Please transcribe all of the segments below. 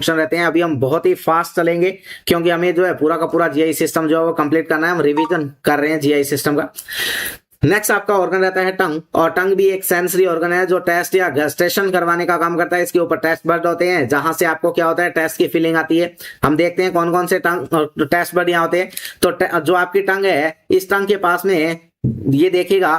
Function रहते हैं। अभी हम बहुत ही फास्ट चलेंगे क्योंकि हमें जो है पूरा का पूरा जीआई सिस्टम जो है वो कंप्लीट करना है। हम रिवीजन कर रहे हैं जीआई सिस्टम का। नेक्स्ट आपका ऑर्गन रहता है टंग, और टंग भी एक सेंसरी ऑर्गन है जो टेस्ट या गस्टेशन करवाने का काम करता है। इसके ऊपर टेस्ट बर्ड होते हैं जहां से आपको क्या होता है, टेस्ट की फीलिंग आती है। हम देखते हैं कौन कौन से टंग टेस्ट बर्ड यहाँ होते हैं। तो जो आपकी टंग है, इस टंग के पास में ये देखिएगा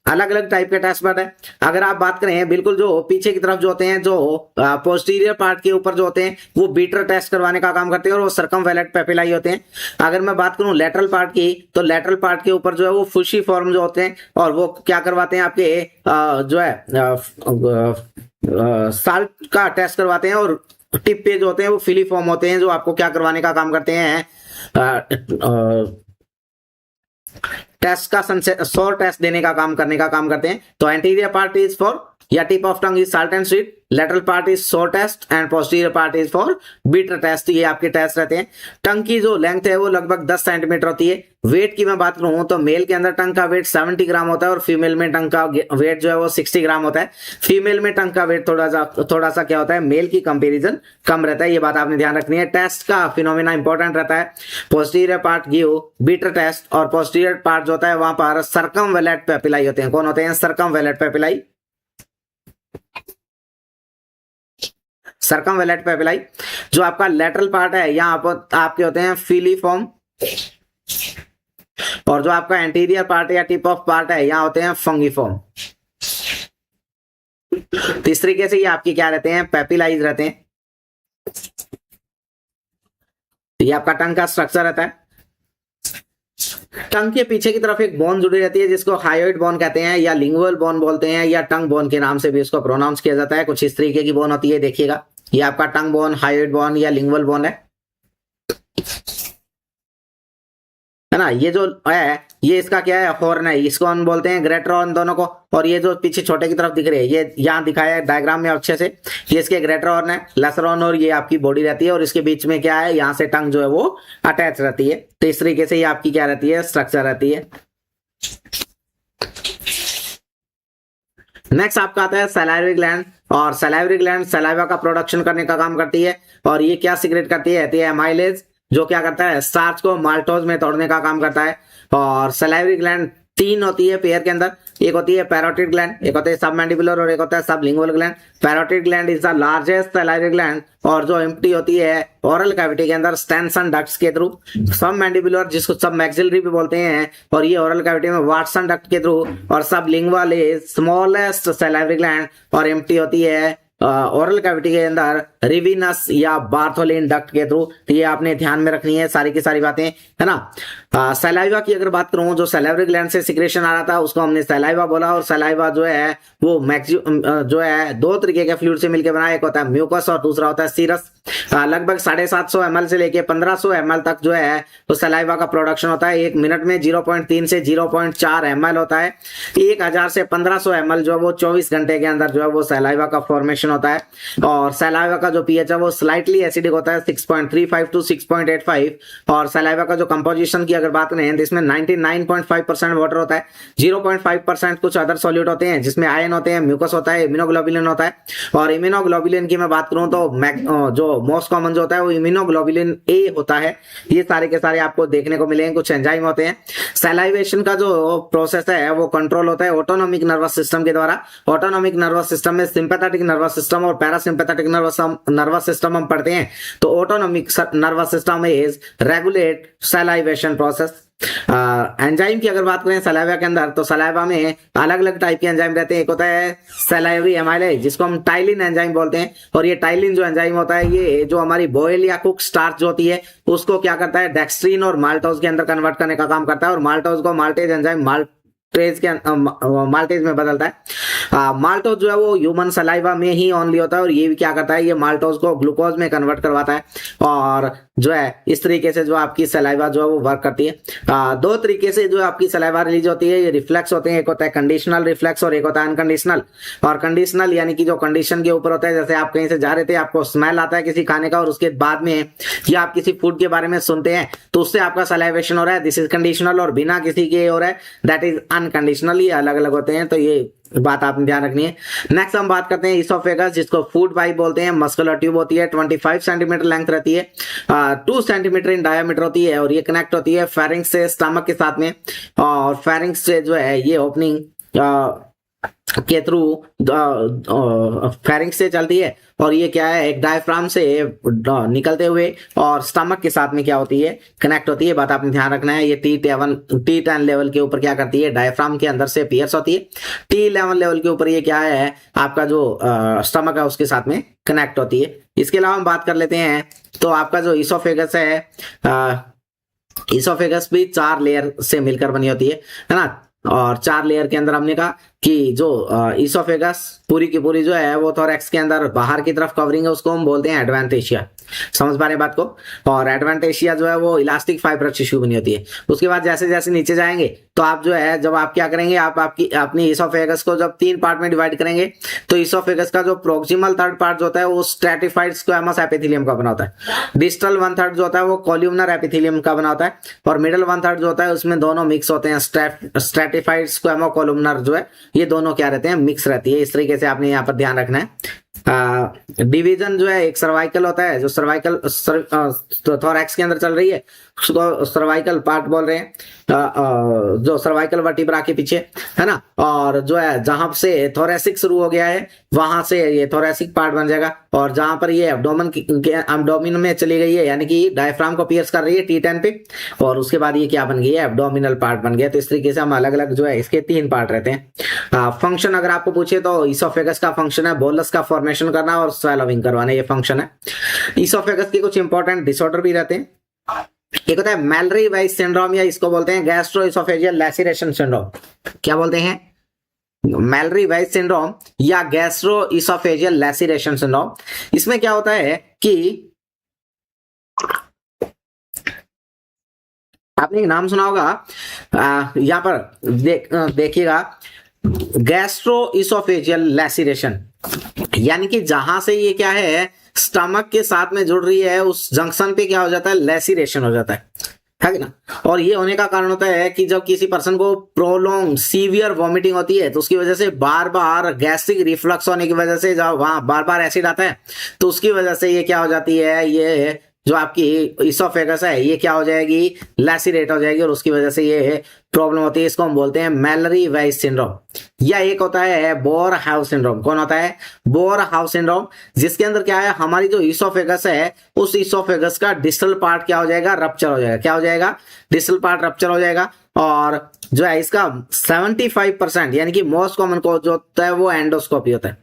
अलग अलग टाइप के टेस्ट बर्ड है। अगर आप बात करें बिल्कुल जो पीछे की तरफ जो होते हैं, जो पोस्टीरियर पार्ट के ऊपर जो होते हैं, वो बीटर टेस्ट करवाने का काम करते हैं और वो सर्कमवेलेंट पेपिलाई होते हैं। अगर मैं बात करूं लेटरल पार्ट की, तो लेटरल पार्ट के ऊपर जो है वो फुशी फॉर्म जो होते हैं, और वो क्या करवाते हैं आपके जो है साल्ट का टेस्ट करवाते हैं। और टिप पे जो होते हैं वो फिली फॉर्म होते हैं जो आपको क्या करवाने का काम करते हैं, टेस्ट का सॉर टेस्ट देने का काम करने का काम करते हैं। तो एंटीरियर पार्ट इज फॉर या tip of tongue is salt and sweet, lateral part is sour taste and posterior part is for bitter taste. ये आपके टेस्ट रहते हैं। टंग की जो लेंथ है वो लगभग 10 सेंटीमीटर होती है। वेट की मैं बात करूं तो मेल के अंदर टंग का वेट 70 ग्राम होता है और फीमेल में टंग का वेट जो है वो 60 ग्राम होता है। फीमेल में टंग का वेट थोड़ा सा क्या होता है, मेल की कंपेरिजन कम रहता है। ये बात आपने ध्यान रखनी है। टेस्ट का फिनोमिना इंपॉर्टेंट रहता है। Posterior part give bitter taste, और पोस्टीरियर पार्ट जो होता है वहां पर सर्कमवेलेंट पेपिलाई होते हैं। कौन होते हैं? सर्कमवेलेंट पेपिलाई। सर्कमवेलेंट पेपिलाई। जो आपका लेटरल पार्ट है यहाँ पर आपके होते हैं फिलीफॉर्म, और जो आपका एंटीरियर पार्ट या टिप ऑफ पार्ट है यहाँ होते हैं फंगीफॉर्म। तो इस तरीके से ये आपकी क्या रहते हैं, पेपिलाइज रहते हैं। ये आपका टंग का स्ट्रक्चर रहता है। टंग के पीछे की तरफ एक बोन जुड़ी रहती है जिसको हायोइड बोन कहते हैं, या लिंगुअल बोन बोलते हैं, या टंग बोन के नाम से भी इसको प्रोनाउंस किया जाता है। कुछ इस तरीके की बोन होती है, देखिएगा। ये आपका टंग बोन, हायोइड बोन या लिंगुअल बोन है ना। ये जो है ये इसका क्या है, हॉर्न है। इसको हम बोलते हैं ग्रेटर हॉर्न दोनों को। और ये जो पीछे छोटे की तरफ दिख रही है, ये यहाँ दिखाया है डायग्राम में अच्छे से। ये इसके ग्रेटर हॉर्न है, लेसर हॉर्न, और ये आपकी बॉडी रहती है। और इसके बीच में क्या है, यहाँ से टंग जो है वो अटैच रहती है। तो इस तरीके से ये आपकी क्या रहती है, स्ट्रक्चर रहती है। नेक्स्ट आपका आता है सलाइवरी ग्लैंड, और सलाइवरी ग्लैंड सलाइवा का प्रोडक्शन करने का काम करती है। और ये क्या सीक्रेट करती है, एमाइलेज, जो क्या करता है, स्टार्च को माल्टोज में तोड़ने का काम करता है। और सलाइवरी ग्लैंड 3 होती है पेयर के अंदर। एक होती है पैरोटिड ग्लैंड, एक होता है सबमैंडिबुलर, और एक होता है sublingual gland. Parotid gland is the largest salivary gland, और जो एम्प्टी होती है ओरल कैविटी के अंदर स्टेंसन डक्ट्स के थ्रू। सबमैंडिबुलर जिसको सब मैक्सिलरी भी बोलते हैं, और ये ओरल कैविटी में वाटसन डक्ट के थ्रू। और sublingual is smallest salivary gland, और एम्प्टी होती है ओरल कैविटी के अंदर रिविनस या बार्थोलिन डक्ट के थ्रू। तो ये आपने ध्यान में रखनी है सारी की सारी बातें, है ना। सलाइवा की अगर बात करूं, जो सलाइवरी ग्लैंड से सिक्रेशन आ रहा था उसको हमने सलाइवा बोला। और सलाइवा जो है वो जो है 2 तरीके के फ्लूइड से मिलकर बना है। एक होता है म्यूकस और दूसरा होता है सीरस। लगभग 750 ml से लेके 1500 ml तक जो है वो सलाइवा का प्रोडक्शन होता है। 1 मिनट में 0.3 से 0.4 ml होता है। 1000 से 1500 ml जो है वो 24 घंटे के अंदर जो है वो सलाइवा का फॉर्मेशन होता है। और सलाइवा का जो पीएच है वो स्लाइटली एसिडिक होता है, 6.35 टू 6.85। और सलाइवा का जो कंपोजिशन की अगर बात करें तो इसमें 99.5% वाटर होता है, 0.5% कुछ अदर सॉल्यूट होते हैं जिसमें आयन होते हैं, म्यूकस होता है, इम्यूनोग्लोबुलिन होता है। और इम्यूनोग्लोबुलिन की मैं बात करूं तो जो मोस्ट कॉमन जो होता है वो इम्यूनोग्लोबुलिन ए होता है। ये सारे के सारे आपको देखने को मिलेंगे। कुछ एंजाइम होते हैं। सलाइवेशन का जो प्रोसेस है वो कंट्रोल होता है ऑटोनोमिक नर्वस सिस्टम के द्वारा। ऑटोनोमिक नर्वस सिस्टम में सिंपैथेटिक नर्वस सिस्टम और पैरासिम्पैथेटिक नर्वस सिस्टम हम पढ़ते हैं। तो autonomic nervous system is regulate salivation process. Enzyme की अगर बात करें सलाइवा के अंदर, तो सलाइवा में अलग अलग टाइप के एंजाइम रहते हैं। एक होता है सलाइवरी एमाइलेज जिसको हम टाइलिन एंजाइम बोलते हैं। और ये टाइलिन जो एंजाइम होता है ये जो हमारी बॉयल या कुक स्टार्च जो होती है उसको क्या करता है, डेक्स्ट्रीन और माल्टोज के अंदर कन्वर्ट करने का काम करता है। और माल्टोज को माल्टेज एंजाइम माल्टेज में बदलता है। माल्टोज जो है वो ह्यूमन सलाइवा में ही ओनली होता है। और ये भी क्या करता है, ये माल्टोज को ग्लूकोज में कन्वर्ट करवाता है। और जो है इस तरीके से जो आपकी सलाइवा जो है वो वर्क करती है। 2 तरीके से जो आपकी सलाइवा रिलीज होती है, ये रिफ्लेक्स होते हैं। एक होता है कंडीशनल रिफ्लेक्स और एक होता है अनकंडीशनल। और कंडीशनल यानी कि जो कंडीशन के ऊपर होता है, जैसे आप कहीं से जा रहे थे, आपको स्मेल आता है किसी खाने का, और उसके बाद में या आप किसी फूड के बारे में सुनते हैं तो उससे आपका सलाइवेशन हो रहा है, दिस इज कंडीशनल। और बिना किसी के हो रहा है, दैट इज अनकंडीशनल, ये अलग अलग होते हैं, तो ये बात आपने ध्यान रखनी है। नेक्स्ट हम बात करते हैं इसोफेगस, जिसको फूड पाइप बोलते हैं। मस्कुलर ट्यूब होती है, 25 सेंटीमीटर लेंथ रहती है, 2 सेंटीमीटर इन डायमीटर होती है, और ये कनेक्ट होती है फेरिंक्स से स्टमक के साथ में, और फेरिंक्स से जो है ये ओपनिंग के थ्रू फेरिंक्स से चलती है, और ये क्या है, एक डायफ्राम से निकलते हुए और स्टमक के साथ में क्या होती है, कनेक्ट होती है। बात आपने ध्यान रखना है। ये T10 लेवल के ऊपर क्या करती है, डायफ्राम के अंदर से पियर्स होती है। T11 लेवल के ऊपर ये क्या है, आपका जो स्टमक है उसके साथ में कनेक्ट होती है। इसके अलावा हम बात कर लेते हैं, तो आपका जो इसोफेगस है, इसोफेगस भी 4 लेयर से मिलकर बनी होती है ना। और 4 लेयर के अंदर हमने कहा कि जो इसोफेगस पूरी की पूरी जो है वो थोरैक्स के अंदर बाहर की तरफ कवरिंग है, उसको हम बोलते हैं एडवेंटेशिया। समझ पा रहे हैं बात को। और एडवेंटेशिया जो है वो इलास्टिक फाइबर टिश्यू बनी होती है। उसके बाद जैसे जैसे नीचे जाएंगे तो आप जो है, जब आप क्या करेंगे, आप अपनी इसोफेगस को जब 3 पार्ट में डिवाइड करेंगे, तो इसोफेगस का जो प्रोक्सिमल थर्ड पार्ट जो होता है वो स्ट्रेटिफाइड स्क्वैमस एपिथेलियम का बना होता है। डिस्टल 1/3 जो होता है वो कॉल्यूमनर एपिथेलियम का बना होता है, और मिडल 1/3 जो होता है उसमें दोनों मिक्स होते हैं। स्ट्रेटिफाइड स्क्वैमो कॉल्यूमनर जो है ये दोनों क्या रहते हैं, मिक्स रहती है। इस तरीके से आपने यहाँ पर ध्यान रखना है। डिवीजन जो है, एक सर्वाइकल होता है, जो सर्वाइकल थोरैक्स के अंदर चल रही है उसको सर्वाइकल पार्ट बोल रहे हैं, जो सर्वाइकल वर्टिब्रा के पीछे है ना। और जो है जहां से थोरैसिक शुरू हो गया है वहां से ये थोरैसिक पार्ट बन जाएगा, और जहां पर ये एब्डोमिन में चली गई है, यानी कि डायफ्राम को पियर्स कर रही है T10 पे, और उसके बाद ये क्या बन गई है, एब्डोमिनल पार्ट बन गया। तो इस तरीके से हम अलग अलग जो है इसके 3 पार्ट रहते हैं। फंक्शन अगर आपको पूछे तो इसोफेगस का फंक्शन है बोलस का फॉर्मेशन करना और स्वेलोविंग करवाना, ये फंक्शन है। इसोफेगस के कुछ इंपॉर्टेंट डिसऑर्डर भी रहते हैं। एक होता है मैलरी वाइस सिंड्रोम, या इसको बोलते हैं गैस्ट्रोइसोफेजियल लैसिरेशन सिंड्रोम। क्या बोलते हैं, मैलरी वाइस सिंड्रोम या गैस्ट्रोइसोफेजियल लैसिरेशन सिंड्रोम। इसमें क्या होता है कि आपने नाम सुना होगा, यहां पर देखिएगा, गैस्ट्रोइसोफेजियल लैसिरेशन, यानी कि जहां से ये क्या है, स्टमक के साथ में जुड़ रही है, उस जंक्शन पे क्या हो जाता है, लैसिरेशन हो जाता है ना। और ये होने का कारण होता है कि जब किसी पर्सन को प्रोलॉन्ग सीवियर वॉमिटिंग होती है, तो उसकी वजह से बार बार गैस्ट्रिक रिफ्लक्स होने की वजह से जब वहां बार बार एसिड आता है, तो उसकी वजह से ये क्या हो जाती है, ये जो आपकी इसोफेगस है ये क्या हो जाएगी, लैसिरेट हो जाएगी, और उसकी वजह से ये प्रॉब्लम होती है। इसको हम बोलते हैं मैलरी वाइस सिंड्रोम। या एक होता है बोर हाउस सिंड्रोम। कौन होता है, बोर हाउस सिंड्रोम, जिसके अंदर क्या है, हमारी जो इसोफेगस है उस इसोफेगस का डिस्टल पार्ट क्या हो जाएगा, रप्चर हो जाएगा। क्या हो जाएगा, डिस्टल पार्ट रप्चर हो जाएगा, और जो है इसका 75% यानी कि मोस्ट कॉमन कॉज जो होता है वो एंडोस्कोपी होता है।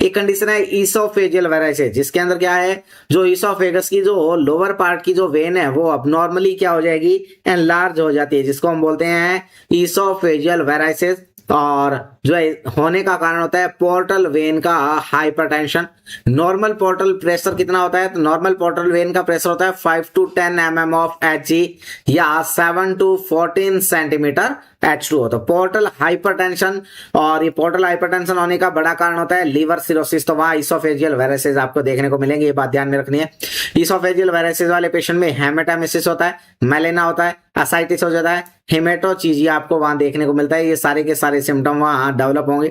एक कंडीशन है इसोफेजियल वेराइसिस, जिसके अंदर क्या है, जो इसोफेगस की जो लोअर पार्ट की जो वेन है वो अब नॉर्मली क्या हो जाएगी, एनलार्ज हो जाती है, जिसको हम बोलते हैं इसोफेजियल वेराइसिस। और जो है होने का कारण होता है पोर्टल वेन का हाइपरटेंशन। नॉर्मल पोर्टल प्रेशर कितना होता है, तो नॉर्मल पोर्टल वेन का प्रेशर होता है 5 to 10 mm ऑफ Hg या 7 to 14 सेंटीमीटर H2O। तो पोर्टल हाइपरटेंशन, और ये पोर्टल हाइपरटेंशन होने का बड़ा कारण होता है लीवर सिरोसिस। तो वहां इसोफेजियल वेराइसिस आपको देखने को मिलेंगे, ये बात ध्यान में रखनी है। इसोफेजियल वेराइसिस वाले पेशेंट में हेमेटामेसिस होता है, मेलेना होता है, असाइटिस हो जाता है, हेमेटोचीजिया आपको वहां देखने को मिलता है। ये सारे के सारे सिम्टम वहां डेवलप होंगे।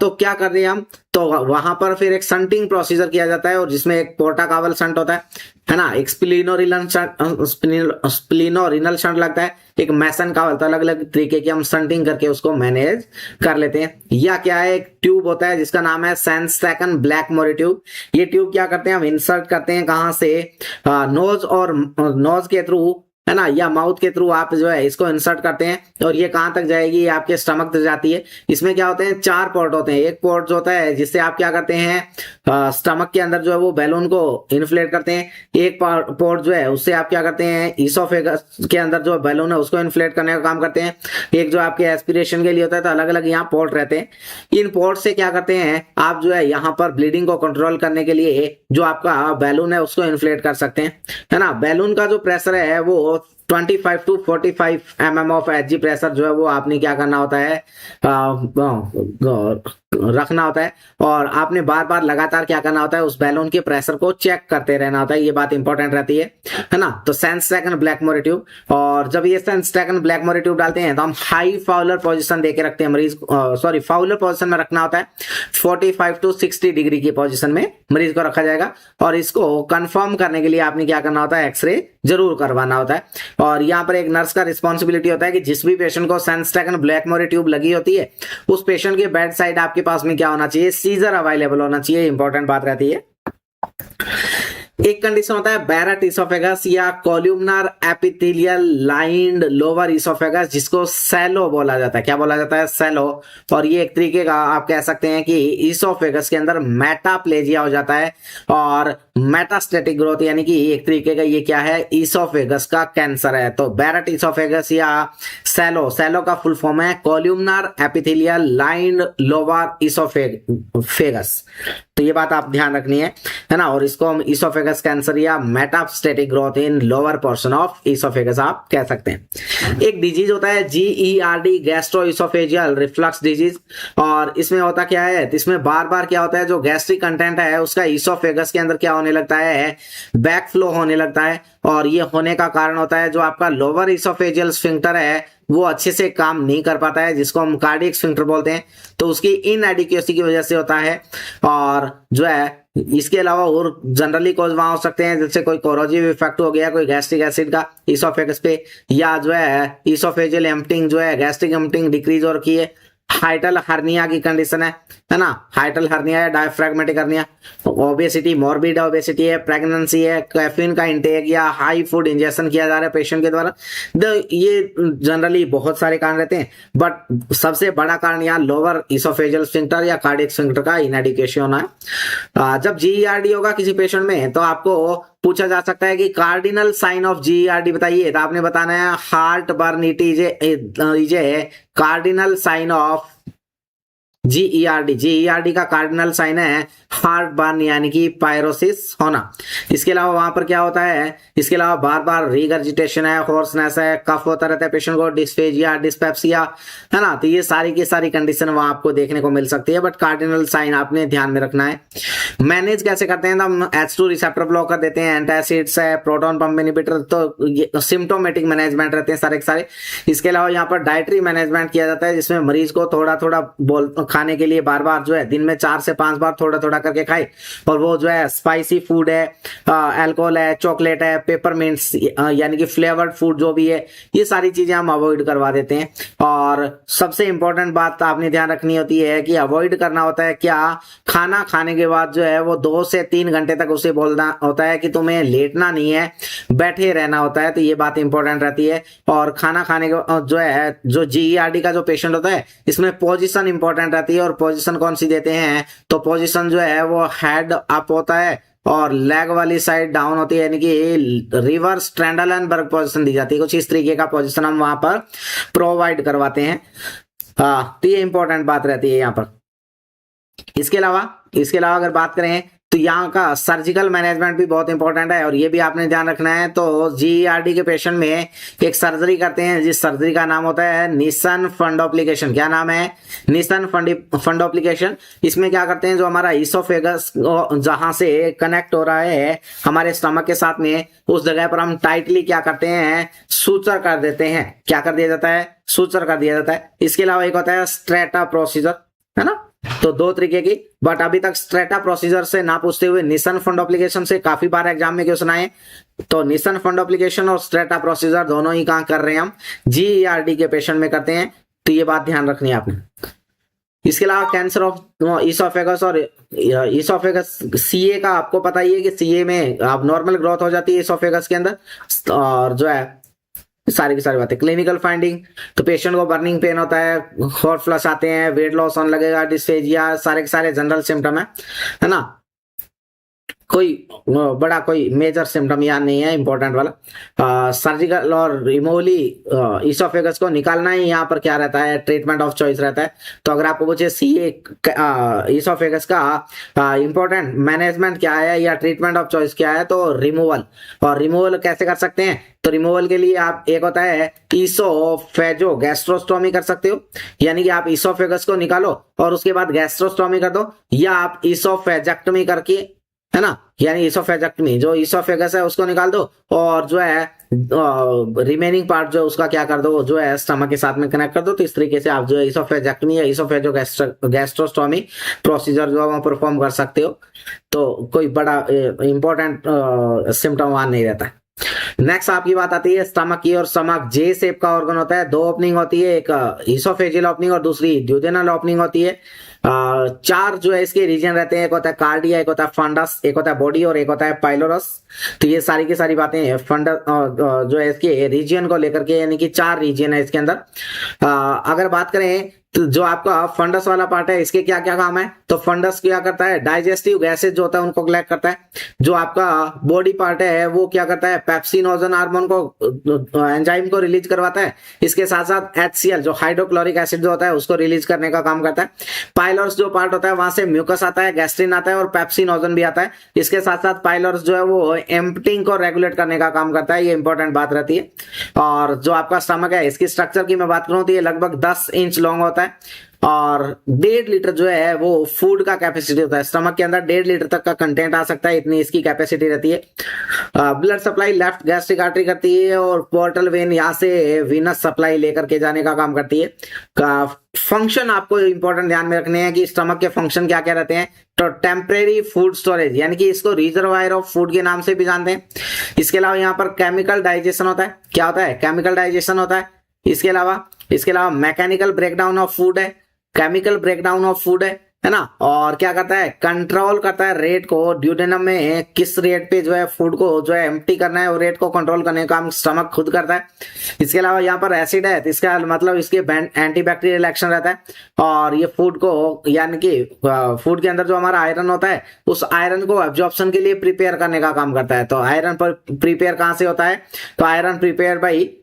तो क्या कर रहे हैं हम, तो वहां पर फिर एक संटिंग प्रोसीजर किया जाता है, और जिसमें एक पोर्टाकावल शंट होता है ना, एक स्प्लीनोरिनल शंट लगता है, एक मैसन कावल। तो अलग अलग तरीके की हम संटिंग करके उसको मैनेज कर लेते हैं। या क्या है, एक ट्यूब होता है जिसका नाम है सेंस्टैकन ब्लैकमोरी ट्यूब। ये ट्यूब क्या करते हैं, हम इंसर्ट करते हैं कहां से, नोज और नोज के थ्रू है ना, या माउथ के थ्रू आप जो है इसको इंसर्ट करते हैं, और ये कहां तक जाएगी, ये आपके स्टमक तक जाती है। इसमें क्या होते हैं, 4 पोर्ट होते हैं। एक पोर्ट जो होता है जिससे आप क्या करते हैं, स्टमक के अंदर जो है वो बैलून को इन्फ्लेट करते हैं। एक पोर्ट जो है उससे आप क्या करते हैं, इसोफेगस के अंदर जो बैलून है उसको इन्फ्लेट करने का काम करते हैं। एक जो आपके एस्पिरेशन के लिए होता है। तो अलग अलग यहाँ पोर्ट रहते हैं। इन पोर्ट से क्या करते हैं आप, जो है यहाँ पर ब्लीडिंग को कंट्रोल करने के लिए जो आपका बैलून है उसको इन्फ्लेट कर सकते हैं, है ना। बैलून का जो प्रेशर है वो 25 to 45 mm of Hg pressure जो है वो आपने क्या करना होता है, रखना होता है और आपने बार बार लगातार क्या करना होता है, उस बैलून के प्रेशर को चेक करते रहना होता है। ये बात इंपॉर्टेंट रहती है ना। तो सेंसटेक एंड ब्लैकमोर ट्यूब, और जब ये सेंसटेक एंड ब्लैकमोर ट्यूब डालते हैं तो हम हाई फाउलर पोजीशन देके रखते हैं मरीज, सॉरी फाउलर पोजीशन में रखना होता है। 45 to 60 डिग्री की पोजीशन में मरीज को रखा जाएगा और इसको कंफर्म करने के लिए आपने क्या करना होता है, एक्सरे जरूर करवाना होता है। और यहाँ पर एक नर्स का रिस्पॉन्सिबिलिटी होता है कि जिस भी पेशेंट को सेंसटेक एंड ब्लैकमोर ट्यूब लगी होती है उस पेशेंट के बेड साइड आपके पास में क्या होना चाहिए, सीजर अवेलेबल होना चाहिए। इंपॉर्टेंट बात रहती है। एक कंडीशन होता है बैरट इसोफेगस या कोल्यूमनर एपिथेलियल लाइंड लोअर इसोफेगस, जिसको सैलो बोला जाता है। क्या बोला जाता है, सैलो। और ये एक तरीके का आप कह सकते हैं कि इसोफेगस के अंदर मेटाप्लेजिया हो जाता है और मेटास्टेटिक ग्रोथ, यानी कि एक तरीके का ये क्या है, इसोफेगस का कैंसर है। तो बैरट इसोफेगस या सैलो, सैलो का फुल फॉर्म है कोल्यूमनर एपिथेलियल लाइंड लोअर इसोफेगस। तो ये बात आप ध्यान रखनी है ना। और इसको हम इसोफेगस कैंसर या metastatic growth in lower portion of oesophagus आप कह सकते हैं। एक डिजीज होता है GERD, gastro oesophageal reflux disease, और इसमें होता क्या है, इसमें बार बार क्या होता है, जो गैस्ट्रिक कंटेंट है उसका इसोफेगस के अंदर क्या होने लगता है, बैक फ्लो होने लगता है। और ये होने का कारण होता है जो आपका लोअर इसोफेजियल स्फिंक्टर है वो अच्छे से काम नहीं कर पाता है, जिसको हम कार्डियक स्फिंक्टर बोलते हैं। तो उसकी इनएडिक्वेसी की वजह से होता है। और जो है इसके अलावा और जनरली कॉज वहां हो सकते हैं, जैसे कोई कोरोजिव इफेक्ट हो गया कोई गैस्ट्रिक एसिड का इसोफेगस पे, या जो है इसोफेजियल एम्पटिंग, जो है गैस्ट्रिक एम्पटिंग डिक्रीज और की है। हाइटल हर्निया की कंडीशन है ना, हाइटल हर्निया है, diaphragmatic hernia, obesity, morbid obesity है, प्रेगनेंसी है, कैफीन का इंटेक या हाई फूड इंजेक्शन किया जा रहा है पेशेंट के द्वारा। ये जनरली बहुत सारे कारण रहते हैं, बट सबसे बड़ा कारण यहाँ लोअर इसोफेजियल स्फिंक्टर या कार्डियक स्फिंक्टर का इनएडिक्वेशन होना है। जब GERD होगा किसी पेशेंट में तो आपको पूछा जा सकता है कि कार्डिनल साइन ऑफ GERD बताइए, तो आपने बताना है heartburn is cardinal sign of GERD का कार्डिनल साइन है हार्ट बर्न यानी कि पायरोसिस होना। इसके अलावा वहां पर क्या होता है, इसके अलावा बार बार रिगर्जिटेशन है, होर्सनेस है, कफ होता रहता है पेशेंट को, डिस्फेजिया, डिस्पेप्सिया, है ना। तो ये सारी की सारी कंडीशन वहां आपको देखने को मिल सकती है, बट कार्डिनल साइन आपने ध्यान में रखना है। मैनेज कैसे करते हैं, तो हम H2 रिसेप्टर ब्लॉकर देते हैं, एंटासिड्स है, प्रोटॉन पंप इनहिबिटर, तो सिम्टोमेटिक मैनेजमेंट रहते हैं सारे के सारे। इसके अलावा यहाँ पर डाइटरी मैनेजमेंट किया जाता है, जिसमें मरीज को थोड़ा थोड़ा खाने के लिए बार बार जो है दिन में 4 से 5 बार थोड़ा थोड़ा करके खाए। और वो जो है स्पाइसी फूड है, अल्कोहल है, चॉकलेट है, पेपरमिंट्स यानी कि फ्लेवर्ड फूड जो भी है, ये सारी चीजें हम अवॉइड करवा देते हैं। और सबसे इंपॉर्टेंट बात आपने ध्यान रखनी होती है कि अवॉइड करना होता है क्या, खाना खाने के बाद जो है वो 2 से 3 घंटे तक उसे बोलना होता है कि तुम्हें लेटना नहीं है, बैठे रहना होता है। तो ये बात इंपॉर्टेंट रहती है। और खाना खाने के जो है, जो GERD का जो पेशेंट होता है इसमें पोजीशन इंपॉर्टेंट रहती है। और पोजीशन कौन सी देते हैं, तो पोजीशन जो है वो हेड अप होता है और लेग वाली साइड डाउन होती है, यानी कि रिवर्स ट्रेंडलनबर्ग पोजीशन दी जाती है। कुछ इस तरीके का पोजीशन हम वहां पर प्रोवाइड करवाते हैं। तो ये इंपॉर्टेंट बात रहती है यहाँ पर। इसके अलावा अगर बात करें तो यहाँ का सर्जिकल मैनेजमेंट भी बहुत इंपॉर्टेंट है और ये भी आपने ध्यान रखना है। तो GERD के पेशेंट में एक सर्जरी करते हैं जिस सर्जरी का नाम होता है निसन फंडोप्लिकेशन। क्या नाम है, निसन फंडोप्लिकेशन। इसमें क्या करते हैं, जो हमारा इसोफेगस जहां से कनेक्ट हो रहा है हमारे स्टमक के साथ में, उस जगह पर हम टाइटली क्या करते हैं, सूचर कर देते हैं। क्या कर दिया जाता है, सूचर कर दिया जाता है। इसके अलावा एक होता है स्ट्रेटा प्रोसीजर, है ना। तो 2 तरीके की, बट अभी तक स्ट्रेटा प्रोसीजर से ना पूछते हुए निसन फंडोप्लिकेशन से काफी बार एग्जाम में क्वेश्चन आए। तो निसन फंडोप्लिकेशन और स्ट्रेटा प्रोसीजर दोनों ही कहां कर रहे हैं हम, GERD के पेशेंट में करते हैं। तो ये बात ध्यान रखनी है आपने। इसके अलावा कैंसर ऑफ इसोफेगस और इसोफेगस CA का आपको पता ही है कि CA में अब नॉर्मल ग्रोथ हो जाती है इसोफेगस के अंदर। और जो है सारी की सारी बातें क्लिनिकल फाइंडिंग, तो पेशेंट को बर्निंग पेन होता है, हॉट फ्लश आते हैं, वेट लॉस होने लगेगा, डिस्फेजिया, सारे के सारे जनरल सिम्टम है ना। कोई बड़ा कोई मेजर सिम्टम यहाँ नहीं है इंपॉर्टेंट वाला। सर्जिकल और रिमूवली इसोफेगस को निकालना ही यहाँ पर क्या रहता है, ट्रीटमेंट ऑफ चॉइस रहता है। तो अगर आपको पूछे सी इसोफेगस का इंपॉर्टेंट मैनेजमेंट क्या है या ट्रीटमेंट ऑफ चॉइस क्या है, तो रिमूवल। और रिमूवल कैसे कर सकते हैं, तो रिमूवल के लिए आप एक होता है इसोफेजो गैस्ट्रोस्टोमी कर सकते हो, यानी कि आप इसोफेगस को निकालो और उसके बाद गैस्ट्रोस्टोमी कर दो, या आप इसोफेजेक्टमी करके, है ना, यानी इसोफेजेक्टमी, जो इसोफेगस है उसको निकाल दो और जो है रिमेनिंग पार्ट जो उसका क्या कर दो, जो है स्टमक के साथ में कनेक्ट कर दो। तो इस तरीके से आप जो है इसोफेजेक्टमी या इसोफेजो गैस्ट्रोस्टोमी प्रोसीजर जो है वो परफॉर्म कर सकते हो। तो कोई बड़ा इंपॉर्टेंट सिम्टम वहां नहीं रहता है। नेक्स्ट आपकी बात आती है स्टमक की, और स्टमक जे शेप का ऑर्गन होता है, दो ओपनिंग होती है, एक इसोफेजियल ओपनिंग और दूसरी ड्यूडेनल ओपनिंग होती है। चार जो है इसके रीजन रहते हैं, एक होता है कार्डिया, एक होता है फंडस, एक होता है बॉडी और एक होता है पाइलोरस। तो ये सारी की सारी बातें फंडस जो है इसके रीजन को लेकर के, यानी कि चार रीजन है इसके अंदर। अगर बात करें तो जो आपका फंडस वाला पार्ट है, इसके क्या क्या काम है, तो फंडस क्या करता है, डाइजेस्टिव गैसेज जो होता है उनको कलेक्ट करता है। जो आपका बॉडी पार्ट है वो क्या करता है, पेप्सिनोजन हार्मोन को, एंजाइम को रिलीज करवाता है। इसके साथ साथ HCl जो हाइड्रोक्लोरिक एसिड जो होता है उसको रिलीज करने का काम करता है। पाइलोरस जो पार्ट होता है वहां से म्यूकस आता है, गैस्ट्रिन आता है और पेप्सिनोजन भी आता है। इसके साथ साथ पाइलोरस जो है वो एम्प्टिंग को रेगुलेट करने का काम करता है, ये इंपॉर्टेंट बात रहती है। और जो आपका स्टमक है इसकी स्ट्रक्चर की मैं बात करूं तो ये लगभग 10 इंच लॉन्ग होता है और 1.5 लीटर जो है वो फूड का कैपेसिटी होता है। स्टमक के अंदर 1.5 लीटर तक का कंटेंट आ सकता है, इतनी इसकी कैपेसिटी रहती है। Blood supply left gastric artery करती है और पोर्टल वेन यहाँ से वीनस सप्लाई लेकर के जाने का काम करती है। फंक्शन आपको इंपॉर्टेंट ध्यान में रखने हैं कि स्टमक के फंक्शन क्या क्या रहते हैं, तो टेम्परेरी फूड स्टोरेज, यानी कि इसको रिजर्वायर ऑफ फूड के नाम से भी जानते हैं। इसके अलावा यहाँ पर केमिकल डाइजेशन होता है, क्या होता है, केमिकल डाइजेशन होता है। इसके अलावा मैकेनिकल ब्रेकडाउन ऑफ फूड है, केमिकल ब्रेकडाउन ऑफ फूड है ना। और क्या करता है, कंट्रोल करता है रेट को, ड्यूडेनम में किस रेट पे जो है फूड को जो है एम्प्टी करना है, वो रेट को कंट्रोल करने का काम स्टमक खुद करता है। इसके अलावा यहाँ पर एसिड है, तो इसका मतलब इसके एंटीबैक्टीरियल एक्शन रहता है। और ये फूड को, यानी कि फूड के अंदर जो हमारा आयरन होता है उस आयरन को एब्जॉर्प्शन के लिए प्रिपेयर करने का काम करता है। तो आयरन पर प्रिपेयर कहाँ से होता है, तो iron prepare by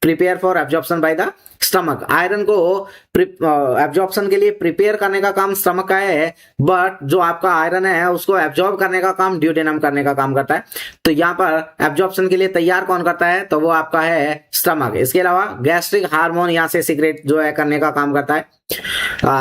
prepare for absorption by the stomach. Iron को एब्जॉर्प्शन के लिए प्रिपेयर करने का काम स्टमक का है, बट जो आपका आयरन है उसको एब्जॉर्ब करने का काम ड्यूडेनम करने का काम करता है। तो यहाँ पर एब्जॉर्प्शन के लिए तैयार कौन करता है, तो वो आपका है स्टमक। इसके अलावा गैस्ट्रिक हार्मोन यहाँ से सीक्रेट जो है करने का काम करता है।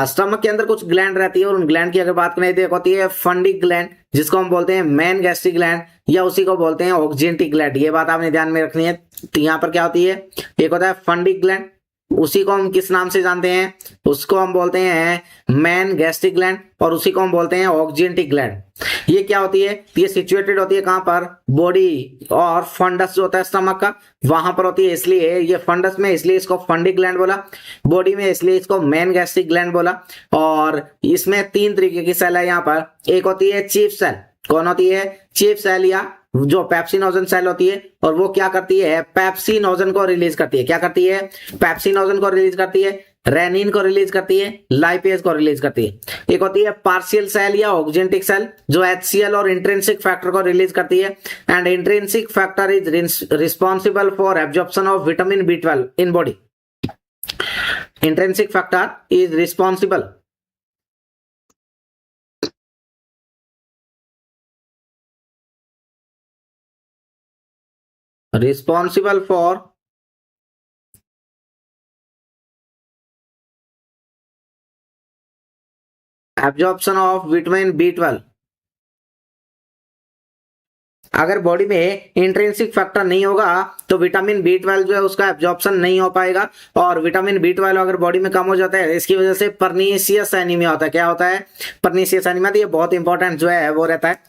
स्टमक के अंदर कुछ ग्लैंड रहती है और उन ग्लैंड की अगर बात करें तो एक होती है फंडिक ग्लैंड, जिसको हम बोलते हैं मेन गैस्ट्रिक ग्लैंड, या उसी को बोलते हैं ऑक्जेंटिक ग्लैंड। ये बात आपने ध्यान में रखनी है। तो यहाँ पर क्या होती है, एक होता है फंडिक ग्लैंड, उसी को हम किस नाम से जानते हैं, उसको हम बोलते हैं मेन गैस्ट्रिक ग्लैंड, और उसी को हम बोलते हैं ऑक्जेंटिक ग्लैंड। ये क्या होती है, ये सिचुएटेड होती है कहां पर, बॉडी और फंडस जो होता है स्टमक का वहां पर होती है, इसलिए ये फंडस में इसलिए इसको फंडिक ग्लैंड बोला, बॉडी में इसलिए इसको मेन गैस्ट्रिक ग्लैंड बोला। और इसमें 3 तरीके की सेल है यहाँ पर, एक होती है चीफ सेल, कौन होती है, चीफ सेल या जो पेप्सिनोजन सेल होती है, और वो क्या करती है, पेप्सिनोजन को रिलीज करती है। क्या करती है, पेप्सिनोजन को रिलीज करती है, रेनिन को रिलीज करती है, लाइपेज को रिलीज करती है। एक होती है पार्शियल सेल या ऑक्जेंटिक सेल जो HCl और इंट्रिंसिक फैक्टर को रिलीज करती है। And intrinsic factor is responsible for absorption of vitamin B12 in body. Intrinsic factor is responsible for absorption of vitamin B12। अगर बॉडी में इंट्रिंसिक फैक्टर नहीं होगा तो विटामिन B12 जो है उसका एब्जॉर्प्शन नहीं हो पाएगा, और विटामिन B12 अगर बॉडी में कम हो जाता है इसकी वजह से पर्नीशियस एनीमिया होता है। क्या होता है, पर्नीशियस एनीमिया। तो ये बहुत इंपॉर्टेंट जो है वो रहता है।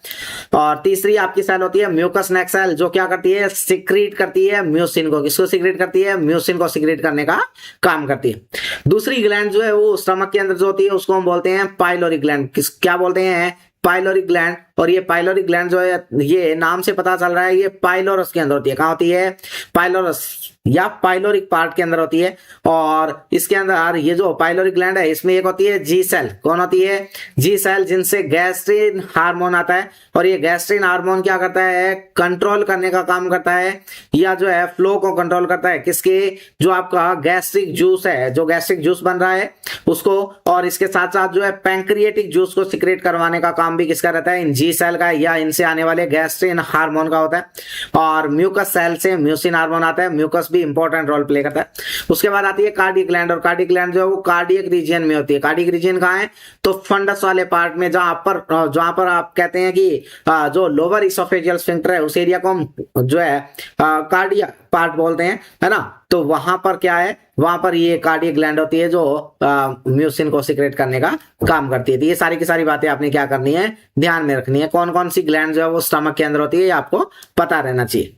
और तीसरी आपकी सेल होती है म्यूकस नेक सेल, जो क्या करती है, सिक्रीट करती है म्यूसिन को। किसको सिक्रीट करती है, म्यूसिन को सिक्रीट करने का काम करती है। दूसरी ग्लैंड जो है वो स्टमक के अंदर जो होती है उसको हम बोलते हैं पाइलोरी ग्लैंड। क्या बोलते हैं, पाइलोरिक ग्लैंड, और ये पाइलोरिक ग्लैंड जो है ये नाम से पता चल रहा है ये पाइलोरस के अंदर होती है। कहाँ होती है? पाइलोरस या पाइलोरिक पार्ट के अंदर होती है। और इसके अंदर ये जो पाइलोरिक ग्लैंड है इसमें एक होती है जी सेल। कौन होती है? जी सेल, जिनसे गैस्ट्रिन हार्मोन आता है, और ये गैस्ट्रिन हार्मोन क्या करता है? कंट्रोल करने का काम करता है, या जो है फ्लो को कंट्रोल करता है। किसके? जो आपका गैस्ट्रिक जूस है, जो गैस्ट्रिक जूस बन रहा है उसको, और इसके साथ साथ जो है पैंक्रिएटिक जूस को सिक्रेट करवाने का काम भी किसका रहता है? इन जी सेल का, या इनसे आने वाले गैस्ट्रिन हार्मोन का होता है। और म्यूकस सेल से म्यूसिन हार्मोन आता है, म्यूकस भी इंपॉर्टेंट रोल प्ले करता है। उसके बाद आती है कार्डियक ग्लैंड, और कार्डियक ग्लैंड जो है वो कार्डियक रीजन में होती है। कार्डियक रीजन कहाँ है? तो फंडस वाले पार्ट में, जहां पर आप कहते हैं कि जो लोअर इसोफेजियल स्फिंक्टर है उस एरिया को हम जो है कार्डियक पार्ट बोलते हैं, है ना। तो वहां पर क्या है? वहां पर ये कार्डियक ग्लैंड होती है जो म्यूसिन को सिक्रेट करने का काम करती है। तो ये सारी की सारी बातें आपने क्या करनी है? ध्यान में रखनी है। कौन कौन सी ग्लैंड जो है वो स्टमक के अंदर होती है ये आपको पता रहना चाहिए।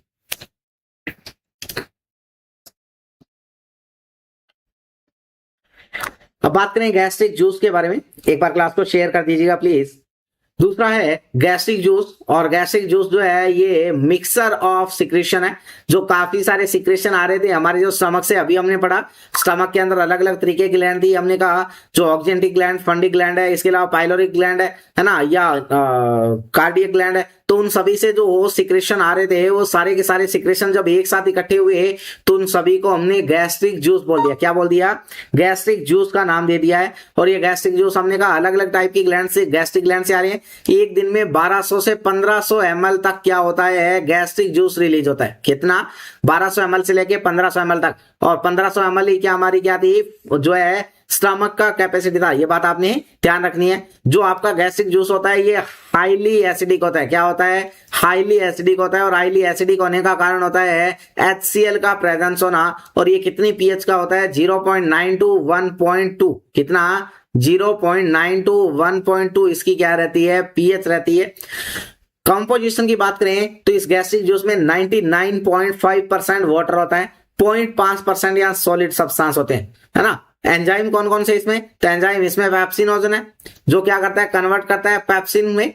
अब बात करें गैस्ट्रिक जूस के बारे में, एक बार क्लास को शेयर कर दीजिएगा प्लीज। दूसरा है गैस्ट्रिक जूस, और गैस्ट्रिक जूस जो है ये मिक्सर ऑफ सिक्रेशन है। जो काफी सारे सिक्रेशन आ रहे थे हमारे जो स्टमक से, अभी हमने पढ़ा स्टमक के अंदर अलग अलग तरीके की ग्लैंड थी। हमने कहा जो ऑक्जेंटिक ग्लैंड, फंडिक ग्लैंड है, इसके अलावा पाइलोरिक ग्लैंड है ना, या कार्डियक ग्लैंड है। तो उन सभी से जो सिक्रेशन आ रहे थे वो सारे के सारे सिक्रेशन जब एक साथ इकट्ठे हुए तो उन सभी को हमने गैस्ट्रिक जूस बोल दिया। क्या बोल दिया? गैस्ट्रिक जूस का नाम दे दिया है। और ये गैस्ट्रिक जूस हमने कहा अलग अलग टाइप की ग्लैंड से, गैस्ट्रिक ग्लैंड से आ रहे हैं। एक दिन में 1200 से 1500 ml तक क्या होता है? गैस्ट्रिक जूस रिलीज होता है। कितना? 1200 ml से लेके 1500 ml तक। और 1500 ml ही क्या हमारी क्या थी? जो है स्टमक का कैपेसिटी था। ये बात आपने ध्यान रखनी है। जो आपका गैस्ट्रिक जूस होता है ये हाईली एसिडिक होता है। क्या होता है? हाईली एसिडिक होता है। और हाईली एसिडिक होने का कारण होता है HCl का प्रेजेंस होना। और ये कितनी पीएच का होता है? 0.9 to 1.2। कितना? 0.9 to 1.2 इसकी क्या रहती है? पीएच रहती है। कंपोजिशन की बात करें तो इस गैस्ट्रिक जूस में 99.5% वाटर होता है, 0.5% या सॉलिड सब्सटेंस होते हैं, है ना। एंजाइम कौन कौन से इसमें? तो एंजाइम इसमें पेप्सिनोजन है, जो क्या करता है? कन्वर्ट करता है पेप्सिन में।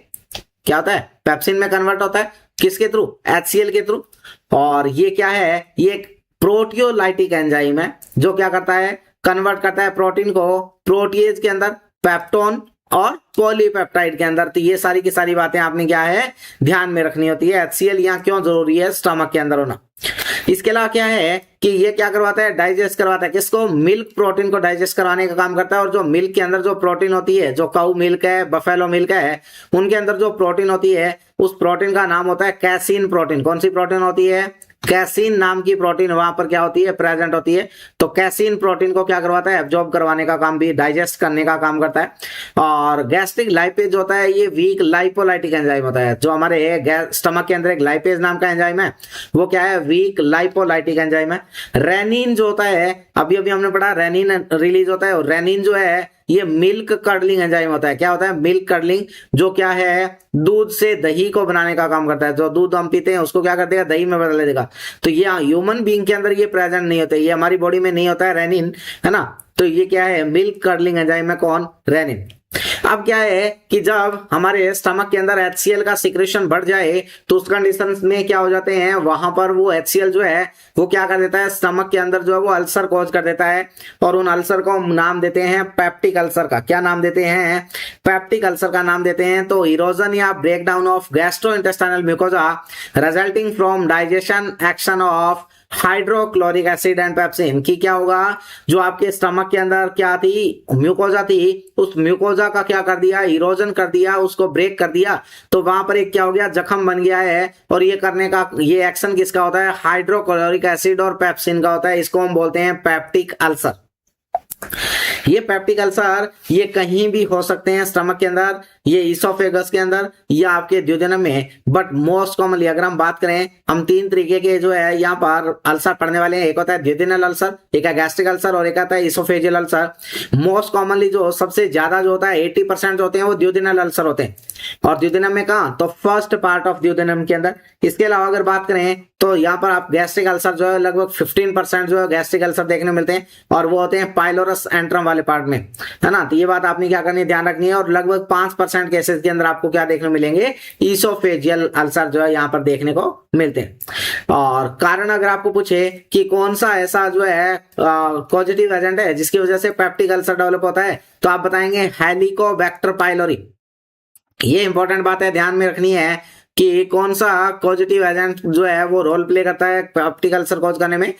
क्या होता है? पेप्सिन में कन्वर्ट होता है। किसके थ्रू? HCl के थ्रू। और ये क्या है? ये एक प्रोटियोलाइटिक एंजाइम है जो क्या करता है? कन्वर्ट करता है प्रोटीन को प्रोटीएज के अंदर, पेप्टोन और पॉलीपेप्टाइड के अंदर। तो ये सारी की सारी बातें आपने क्या है? ध्यान में रखनी होती है। HCl यहाँ क्यों जरूरी है स्टमक के अंदर होना। इसके अलावा क्या है कि ये क्या करवाता है? डाइजेस्ट करवाता है। किसको? मिल्क प्रोटीन को डाइजेस्ट करवाने का काम करता है। और जो मिल्क के अंदर जो प्रोटीन होती है, जो काऊ मिल्क है, बफेलो मिल्क है, उनके अंदर जो प्रोटीन होती है उस प्रोटीन का नाम होता है कैसीन प्रोटीन। कौन सी प्रोटीन होती है? कैसीन नाम की प्रोटीन वहां पर क्या होती है? प्रेजेंट होती है। तो कैसीन प्रोटीन को क्या करवाता है? एब्जॉर्ब करवाने का काम भी, डाइजेस्ट करने का काम करता है। और गैस्ट्रिक लाइपेज होता है ये वीक लाइपोलाइटिक एंजाइम होता है। जो हमारे स्टमक के अंदर एक लाइपेज नाम का एंजाइम है वो क्या है? वीक लाइपोलाइटिक एंजाइम है। रेनिन जो होता है, अभी अभी हमने पढ़ा रेनिन रिलीज होता है। और रेनिन जो है ये मिल्क कर्डलिंग एंजाइम होता है। क्या होता है? मिल्क कर्डलिंग, जो क्या है? दूध से दही को बनाने का काम करता है। जो दूध हम पीते हैं उसको क्या कर देगा? दही में बदल देगा। तो ये ह्यूमन बीइंग के अंदर ये प्रेजेंट नहीं होता है, ये हमारी बॉडी में नहीं होता है रेनिन, है ना। तो ये क्या है? मिल्क कर्डलिंग एंजाइम है। कौन? रेनिन। अब क्या है कि जब हमारे स्टमक के अंदर HCl का सिक्रेशन बढ़ जाए तो उस कंडीशन में क्या हो जाते हैं? वहां पर वो HCl जो है वो क्या कर देता है? स्टमक के अंदर जो है वो अल्सर कॉज कर देता है। और उन अल्सर को हम नाम देते हैं पेप्टिक अल्सर का। क्या नाम देते हैं? पेप्टिक अल्सर का नाम देते हैं। तो इरोजन या breakdown of gastrointestinal mucosa resulting from digestion action of hydrochloric acid and pepsin की क्या होगा? जो आपके स्टमक के अंदर क्या थी? म्यूकोजा थी, उस म्यूकोजा का क्या कर दिया? इरोजन कर दिया, उसको ब्रेक कर दिया। तो वहां पर एक क्या हो गया? जख्म बन गया है। और ये करने का ये एक्शन किसका होता है? हाइड्रोक्लोरिक एसिड और पेप्सिन का होता है। इसको हम बोलते हैं पेप्टिक अल्सर। ये पेप्टिक अल्सर ये कहीं भी हो सकते हैं स्टमक के अंदर, ये इसोफेगस के अंदर या आपके ड्यूडेनम में। बट मोस्ट कॉमनली अगर हम बात करें, हम 3 तरीके के जो है यहाँ पर अल्सर पढ़ने वाले हैं। एक होता है ड्यूडेनल अल्सर, एक है गैस्ट्रिक अल्सर और एक आता है इसोफेजियल अल्सर। मोस्ट कॉमनली जो सबसे ज्यादा जो होता है 80% जो होते हैं वो ड्यूडेनल अल्सर होते हैं। और ड्यूडेनम में कहाँ? तो फर्स्ट पार्ट ऑफ ड्यूडेनम के अंदर। इसके अलावा अगर बात करें तो यहाँ पर आप गैस्ट्रिक अल्सर जो है लगभग 15% जो है गैस्ट्रिक अल्सर देखने मिलते हैं, और वो होते हैं पाइलोरस एंट्रम वाले पार्ट में, है ना। तो ये बात आपने क्या करनी है, ध्यान रखनी है। और लगभग 5% केसेस के अंदर आपको क्या देखने मिलेंगे, ईसोफेजियल अल्सर जो है यहाँ पर देखने को मिलते हैं। और कारण अगर आपको पूछे कि कौन सा ऐसा जो है पॉजिटिव एजेंट है जिसकी वजह से पेप्टिक अल्सर डेवलप होता है, तो आप बताएंगे हेलिकोबैक्टर पाइलोरी। ये इंपॉर्टेंट बात है, ध्यान में रखनी है कि कौन सा पॉजिटिव एजेंट जो है वो रोल प्ले करता है पेप्टिक अल्सर कॉज करने में।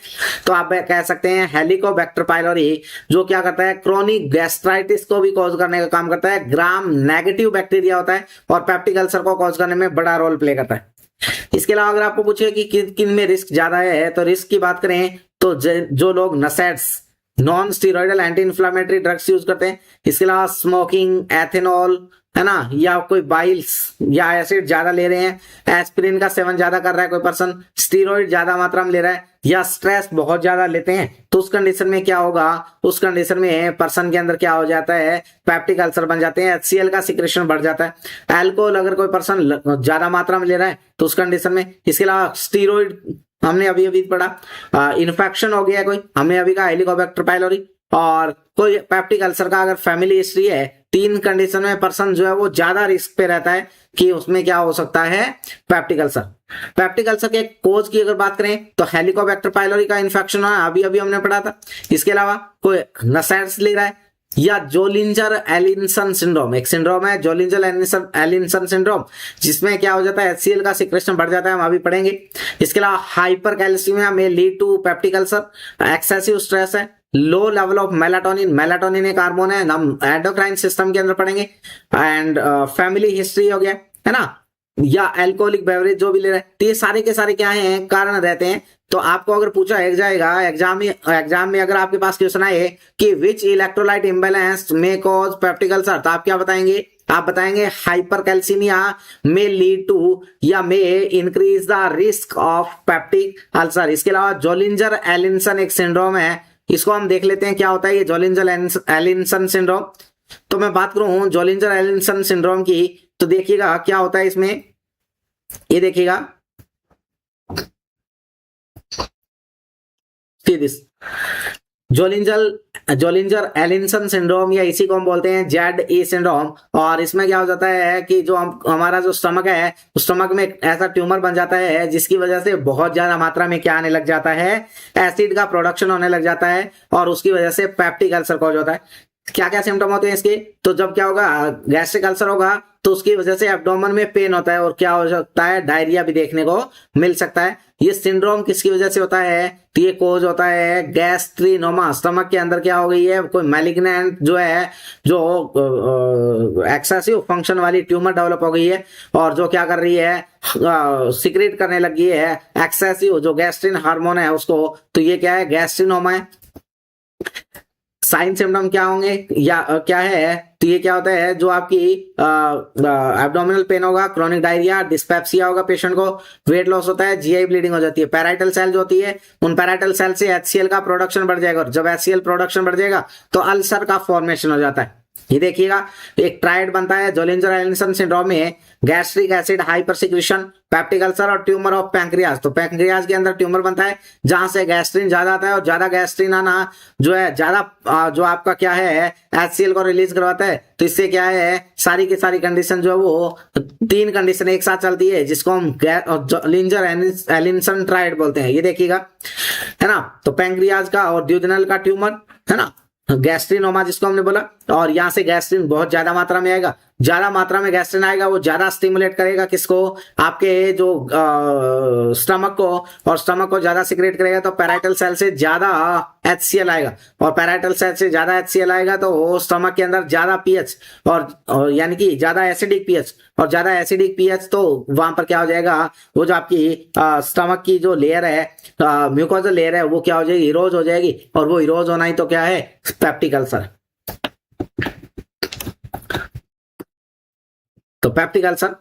तो आप कह सकते हैं हेलिकोबैक्टर पाइलोरी, जो क्या करता है, क्रोनिक गैस्ट्राइटिस को भी कॉज करने का काम करता है। ग्राम नेगेटिव बैक्टीरिया होता है और पेप्टिक अल्सर को कॉज करने में बड़ा रोल प्ले करता है। इसके अलावा अगर आपको पूछे कि किन में रिस्क ज्यादा है, तो रिस्क की बात करें तो जो लोग NSAIDs, non steroidal anti inflammatory drugs use करते हैं, इसके अलावा स्मोकिंग, एथेनॉल, है ना, या कोई बाइल्स या एसिड ज्यादा ले रहे हैं, एस्पिरिन का सेवन ज्यादा कर रहा है कोई पर्सन, स्टीरॉइड ज्यादा मात्रा में ले रहा है, या स्ट्रेस बहुत ज्यादा लेते हैं, तो उस कंडीशन में क्या होगा, उस कंडीशन में पर्सन के अंदर क्या हो जाता है, पेप्टिक अल्सर बन जाते हैं, HCl का सिक्रेशन बढ़ जाता है। अल्कोहल अगर कोई पर्सन ज्यादा मात्रा में ले रहा है तो उस कंडीशन में, इसके अलावा स्टीरॉइड हमने अभी अभी पढ़ा, इन्फेक्शन हो गया कोई, हमने अभी कहा हेलिकोबैक्टर पाइलोरी, और कोई पेप्टिक अल्सर का अगर फैमिली हिस्ट्री है, 3 कंडीशन में पर्सन जो है वो ज्यादा रिस्क पे रहता है कि उसमें क्या हो सकता है, पेप्टिक अल्सर। पेप्टिक अल्सर के कोज की अगर बात करें तो हेलिकोबैक्टर पाइलोरी का इन्फेक्शन है, अभी अभी हमने पढ़ा था। इसके अलावा कोई नसेट्स ले रहा है, या जोलिंजर एलिसन सिंड्रोम, एक सिंड्रोम है जोलिंजर एलिसन सिंड्रोम, जिसमें क्या हो जाता है, HCl का सिक्रेशन बढ़ जाता है, हम अभी पढ़ेंगे। इसके अलावा हाइपरकैल्सीमिया में lead to peptic ulcer, excessive stress है, low level of melatonin, melatonin एक हार्मोन है, हम एंडोक्राइन सिस्टम के अंदर पढ़ेंगे, एंड फैमिली हिस्ट्री हो गया, है ना, या अल्कोहलिक बेवरेज जो भी ले रहे हैं, तो ये सारे के सारे क्या हैं, कारण रहते हैं। तो आपको अगर पूछा एक जाएगा एग्जाम में अगर आपके पास क्वेश्चन आए कि विच इलेक्ट्रोलाइट इम्बैलेंस में कॉज पेप्टिक अल्सर, तो आप क्या बताएंगे, आप बताएंगे हाइपरकैल्सीमिया में लीड टू या में increase the risk of peptic ulcer. इसके अलावा जोलिंजर एलिसन एक सिंड्रोम है, इसको हम देख लेते हैं क्या होता है ये जोलिंजर एलिसन सिंड्रोम। तो मैं बात करूं जोलिंजर एलिसन सिंड्रोम की, तो देखिएगा क्या होता है इसमें, ये देखिएगा जोलिंजर एलिसन सिंड्रोम, या इसी को हम बोलते हैं ZE सिंड्रोम। और इसमें क्या हो जाता है कि जो हमारा जो स्टमक है, उस स्टमक में ऐसा ट्यूमर बन जाता है जिसकी वजह से बहुत ज्यादा मात्रा में क्या आने लग जाता है, एसिड का प्रोडक्शन होने लग जाता है, और उसकी वजह से पेप्टिक अल्सर कॉज होता है। क्या क्या सिम्टम होते हैं इसके, तो जब क्या होगा, गैस्ट्रिक अल्सर होगा तो उसकी वजह से एब्डोमेन में पेन होता है, और क्या हो सकता है, डायरिया भी देखने को मिल सकता है। ये सिंड्रोम किसकी वजह से होता है, तो ये कोज होता है गैस्ट्रिनोमा, स्टमक के अंदर क्या हो गई है, कोई मैलिग्नेंट जो है, जो एक्सेसिव फंक्शन वाली ट्यूमर डेवलप हो गई है, और जो क्या कर रही है, सिक्रेट करने लगी है एक्सेसिव जो गैस्ट्रिन हार्मोन है उसको, तो ये क्या है, गैस्ट्रिनोमा है। साइन सिम्टम क्या होंगे या क्या है, तो ये क्या होता है, जो आपकी एब्डोमिनल पेन होगा, क्रोनिक डायरिया, डिस्पेप्सिया होगा पेशेंट को, वेट लॉस होता है, GI ब्लीडिंग हो जाती है, पैराइटल सेल जो होती है, उन पैराइटल सेल से HCl का प्रोडक्शन बढ़ जाएगा, और जब HCl प्रोडक्शन बढ़ जाएगा तो अल्सर का फॉर्मेशन हो जाता है। ये देखिएगा एक ट्राइड बनता है जोलिंजर एलिसन सिंड्रोम में, gastric acid hyper secretion, peptic ulcer और ट्यूमर ऑफ पैंक्रियाज। तो पैंक्रियाज के अंदर ट्यूमर बनता है जहां से गैस्ट्रिन ज्यादा आता है, और ज्यादा गैस्ट्रिन आना जो है, ज्यादा जो आपका क्या है, HCl को रिलीज करवाता है। तो इससे क्या है, सारी की सारी कंडीशन जो है वो 3 कंडीशन एक साथ चलती है, जिसको हम जोलिंजर एलिसन ट्राइड बोलते हैं। ये देखिएगा, है ना, तो पैंक्रियाज का और ड्यूडेनल का ट्यूमर, है ना, गैस्ट्रिनोमा जिसको हमने बोला, और यहां से गैस्ट्रिन बहुत ज्यादा मात्रा में आएगा, ज्यादा मात्रा में गैस्ट्रिन आएगा, वो ज्यादा स्टिमुलेट करेगा किसको, आपके जो स्टमक को, और स्टमक को ज्यादा सिक्रेट करेगा, तो पैराइटल सेल से ज्यादा HCl आएगा, और पैराइटल सेल से ज्यादा HCl आएगा तो वो स्टमक के अंदर ज्यादा pH, और यानी कि ज्यादा एसिडिक pH, और ज्यादा एसिडिक pH, तो वहां पर क्या हो जाएगा, वो जो आपकी स्टमक की जो लेयर है, म्यूकोजल लेयर है, वो क्या हो जाएगी, इरोज हो जाएगी, और वो इरोज होना ही तो क्या है, पेप्टिक अल्सर। तो पेप्टिक अल्सर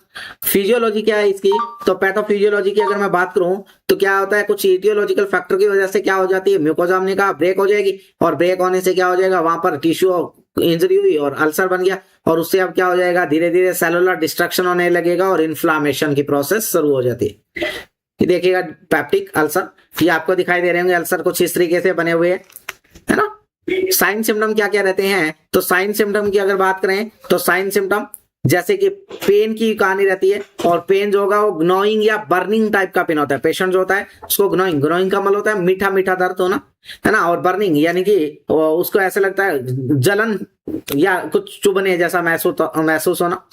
फिजियोलॉजी क्या है इसकी, तो पैथोफिजियोलॉजी की अगर मैं बात करूं तो क्या होता है, कुछ इटियोलॉजिकल फैक्टर की वजह से क्या हो जाती है, म्यूकोजा हमने कहा ब्रेक हो जाएगी, और ब्रेक होने से क्या हो जाएगा, वहां पर टिश्यू इंजरी हुई और अल्सर बन गया, और उससे अब क्या हो जाएगा, धीरे धीरे सेलुलर डिस्ट्रक्शन होने लगेगा और इन्फ्लामेशन की प्रोसेस शुरू हो जाती है। ये देखिएगा पैप्टिक अल्सर, ये आपको दिखाई दे रहे होंगे अल्सर कुछ इस तरीके से बने हुए हैं, है ना। साइन सिम्टम क्या क्या रहते हैं, तो साइन सिम्टम की अगर बात करें तो साइन सिम्टम जैसे कि पेन की कहानी रहती है, और पेन जो होगा वो ग्नोइंग या बर्निंग टाइप का पेन होता है। पेशेंट जो होता है उसको ग्नोइंग, ग्नोइंग का मतलब होता है मीठा मीठा दर्द होना, है ना, और बर्निंग यानी कि उसको ऐसा लगता है जलन या कुछ चुभने जैसा महसूस होना।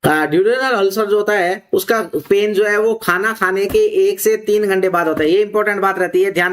ड्यूडेनल अल्सर जो होता है उसका पेन जो है वो खाना खाने के 1 से 3 घंटे बाद होता है। ये इंपॉर्टेंट बात रहती है, ध्यान